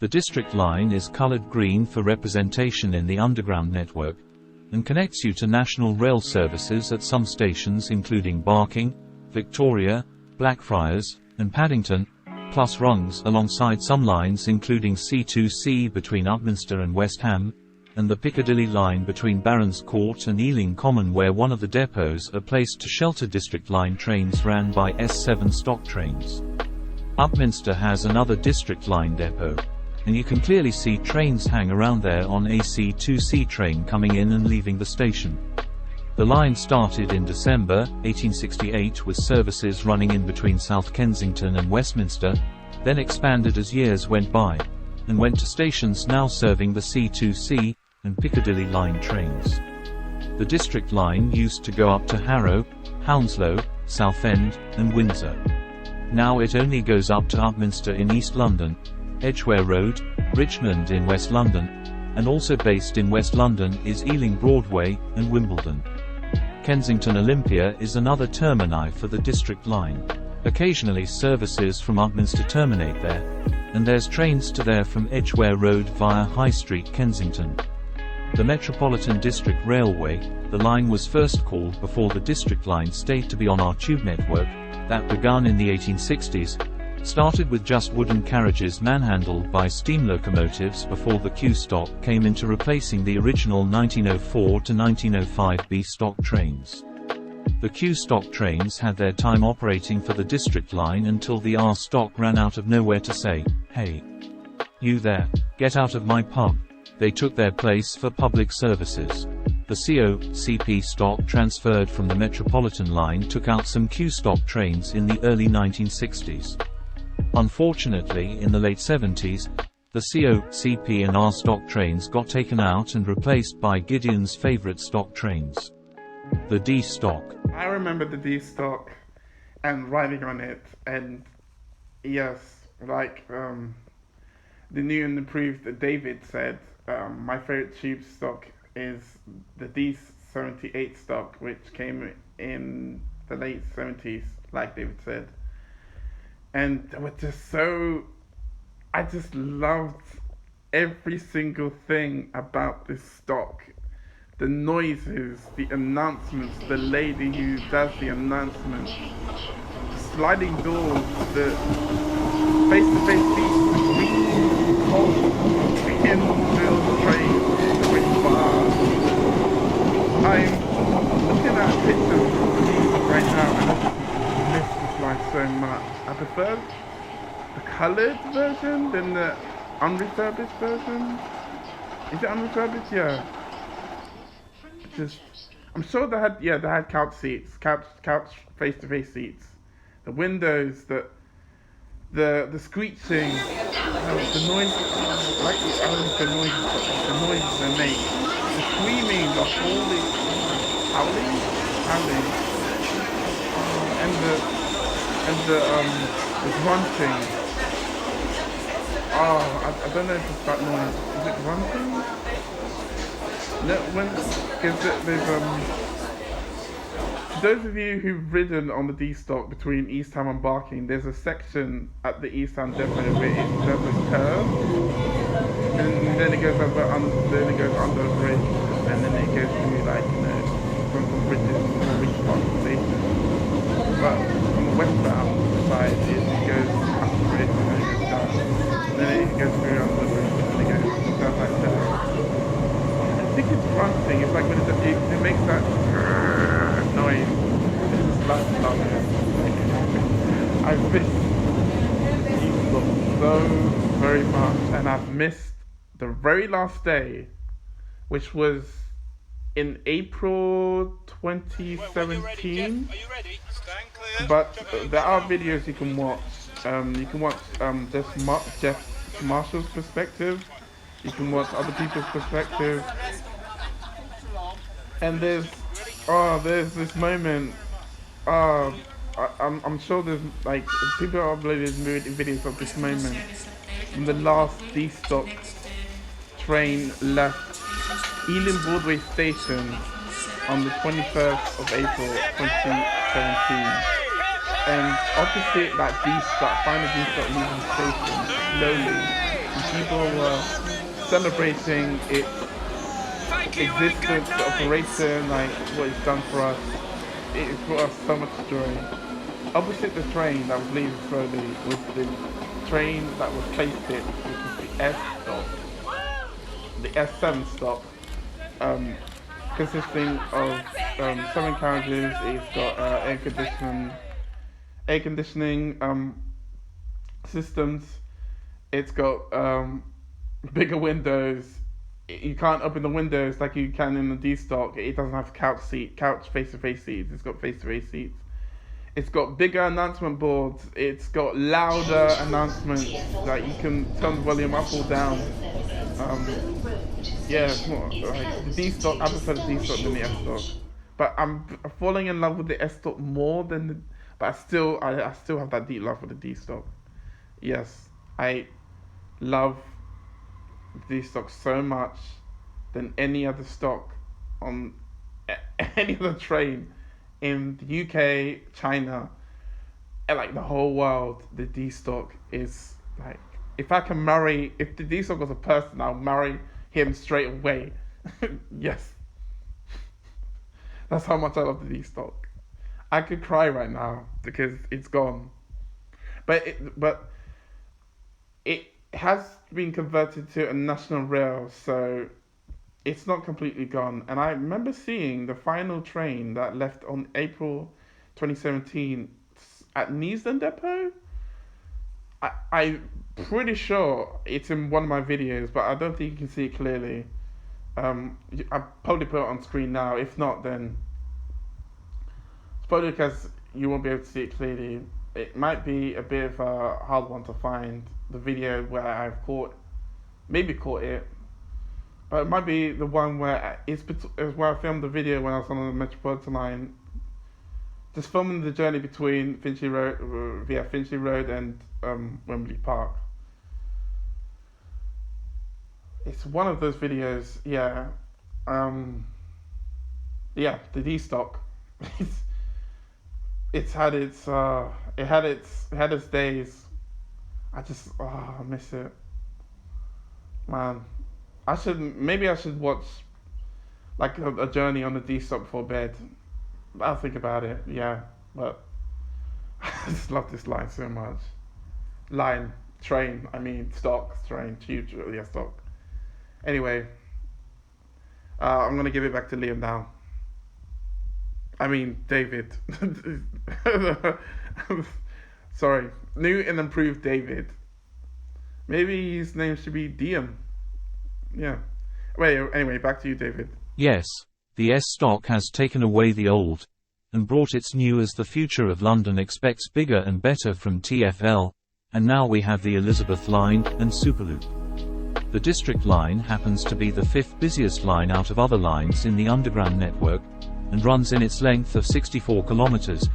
The District Line is colored green for representation in the underground network, and connects you to national rail services at some stations including Barking, Victoria, Blackfriars, and Paddington, plus rungs alongside some lines including C2C between Upminster and West Ham, and the Piccadilly line between Barons Court and Ealing Common, where one of the depots are placed to shelter District Line trains ran by S7 stock trains. Upminster has another District Line depot, and you can clearly see trains hang around there on a C2C train coming in and leaving the station. The line started in December 1868 with services running in between South Kensington and Westminster, then expanded as years went by, and went to stations now serving the C2C and Piccadilly line trains. The District Line used to go up to Harrow, Hounslow, Southend, and Windsor. Now it only goes up to Upminster in East London, Edgware Road, Richmond in West London, and also based in West London is Ealing Broadway and Wimbledon. Kensington Olympia is another termini for the District Line. Occasionally services from Upminster terminate there, and there's trains to there from Edgware Road via High Street, Kensington. The Metropolitan District Railway, the line was first called before the District Line stayed to be on our tube network, that begun in the 1860s, started with just wooden carriages manhandled by steam locomotives before the Q stock came into replacing the original 1904 to 1905 B stock trains. The Q stock trains had their time operating for the District Line until the R stock ran out of nowhere to say, "Hey, you there, get out of my pub." They took their place for public services. The CO-CP stock transferred from the Metropolitan Line took out some Q stock trains in the early 1960s. Unfortunately, in the late 70s, the CO-CP and R stock trains got taken out and replaced by Gideon's favorite stock trains, the D stock. I remember the D stock and riding on it, and yes, like the new and improved David said, my favorite tube stock is the D78 stock, which came in the late 70s, like David said. And they were just so, I just loved every single thing about this stock. The noises, the announcements, the lady who does the announcements, the sliding doors, the face-to-face seats, the green holes, the in-built trains, the green bars. I'm looking at pictures of these right now and I just miss this life so much. I prefer the coloured version than the unrefurbished version. Is it unrefurbished? Yeah. Just, I'm sure they had couch seats, couch face-to-face seats. The windows, the screeching, the noise, like the noises they make, the screaming, the howling, and the grunting. I don't know if it's that noise. Is it grunting? No, those of you who've ridden on the D stock between East Ham and Barking, there's a section at the East Ham depot where it does a curve, and then it goes under a bridge, and then it goes through from bridges to which part of the station. But on the westbound side, it goes up the bridge and then it goes down, and then it goes through under the bridge and then it goes down like that. I think it's grunting. It's like when it makes that noise. It's love it. I miss these songs so very much, and I've missed the very last day, which was in April 2017. Are you ready? Stand clear. But there are videos you can watch. You can watch Jeff Marshall's perspective. You can watch other people's perspective. And there's this moment. I'm sure there's people are uploading videos of this moment when the last D-Stock train left Ealing Broadway Station on the 21st of April 2017. And opposite that D-Stock, final D-Stock leaving the station slowly, you people were celebrating its existence, the operation, like what it's done for us. It brought us so much joy. Opposite the train that was leaving slowly was the train that replaced it, which is the S stop, the S7 stop, consisting of 7 carriages. It's got air conditioning systems. It's got bigger windows. You can't open the windows like you can in the D stock. It doesn't have couch face-to-face seats. It's got face-to-face seats. It's got bigger announcement boards. It's got louder announcements. Like you can turn the volume up or down. Yeah, it's more like the D stock. I prefer the D stock than the S stock. But I'm falling in love with the S stock more than the. But I still have that deep love for the D stock. Yes, I love the D stock so much than any other stock on any other train in the UK, China, and like the whole world. The D stock is like, if the D stock was a person, I'll marry him straight away. Yes, that's how much I love the D stock. I could cry right now because it's gone, but it has been converted to a national rail, so it's not completely gone. And I remember seeing the final train that left on April 2017 at Neasden Depot. I'm pretty sure it's in one of my videos, but I don't think you can see it clearly. I'll probably put it on screen now. If not, then it's probably because you won't be able to see it clearly. It might be a bit of a hard one to find, the video where I've caught it. But it might be the one where where I filmed the video when I was on the Metropolitan line, just filming the journey between Finchley Road and Wembley Park. It's one of those videos, yeah. Yeah, the D stock. It had its days. I miss it, man. Maybe I should watch like a journey on the D stock before bed. I'll think about it, yeah. But I just love this line so much. Stock, train, tube, yeah, stock. Anyway, I'm gonna give it back to Liam now. David. Sorry, new and improved David. Maybe his name should be Diem. Yeah. Anyway, back to you, David. Yes, the S stock has taken away the old and brought its new, as the future of London expects bigger and better from TfL, and now we have the Elizabeth line and Superloop. The District line happens to be the 5th busiest line out of other lines in the Underground network, and runs in its length of 64 kilometers,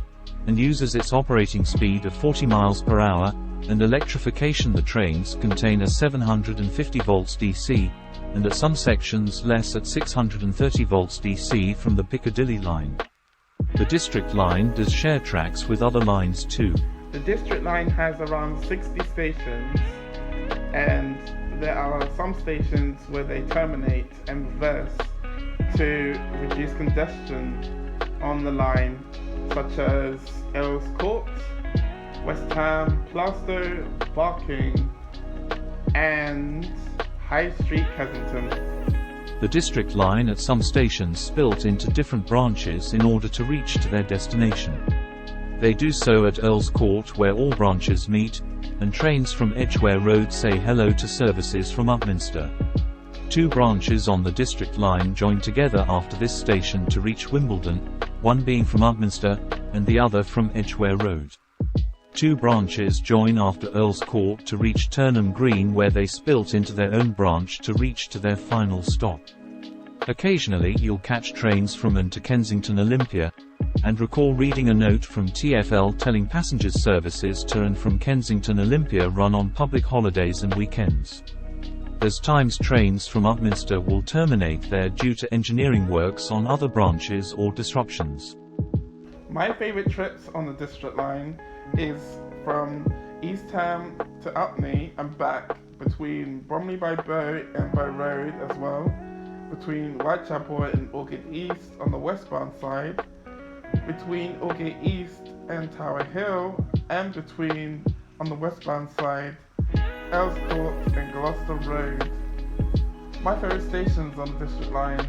and uses its operating speed of 40 miles per hour, and electrification. The trains contain a 750 volts DC, and at some sections less at 630 volts DC from the Piccadilly line. The District line does share tracks with other lines too. The District line has around 60 stations, and there are some stations where they terminate and reverse to reduce congestion on the line, such as Earls Court, West Ham, Plaistow, Barking, and High Street, Kensington. The District line at some stations split into different branches in order to reach to their destination. They do so at Earls Court, where all branches meet, and trains from Edgware Road say hello to services from Upminster. 2 branches on the District line join together after this station to reach Wimbledon, one being from Upminster, and the other from Edgware Road. 2 branches join after Earls Court to reach Turnham Green, where they split into their own branch to reach to their final stop. Occasionally you'll catch trains from and to Kensington Olympia, and recall reading a note from TfL telling passengers services to and from Kensington Olympia run on public holidays and weekends. There's times trains from Upminster will terminate there due to engineering works on other branches or disruptions. My favourite trips on the District line is from East Ham to Upney and back between Bromley by Bow and Bow Road as well, between Whitechapel and Aldgate East on the westbound side, between Aldgate East and Tower Hill, and between, on the westbound side, Earls Court and Gloucester Road. My favourite stations on the District Line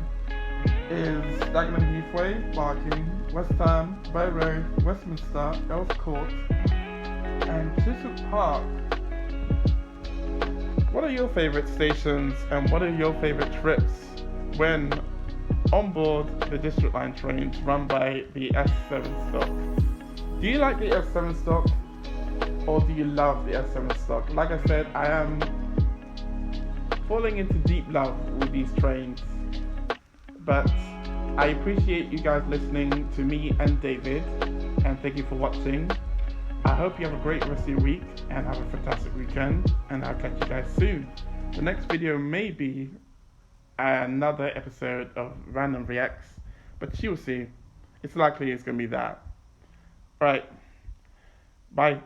is Dagenham Heathway, Barking, West Ham, Bow Road, Westminster, Earls Court, and Chiswick Park. What are your favourite stations and what are your favourite trips when on board the District Line trains run by the S7 stock? Do you like the S7 stock or do you love the S7 stock? Like I said, I am falling into deep love with these trains, but I appreciate you guys listening to me and David, and thank you for watching. I hope you have a great rest of your week and have a fantastic weekend, and I'll catch you guys soon. The next video may be another episode of Random Reacts, but you'll see. It's likely it's going to be that. Alright, bye.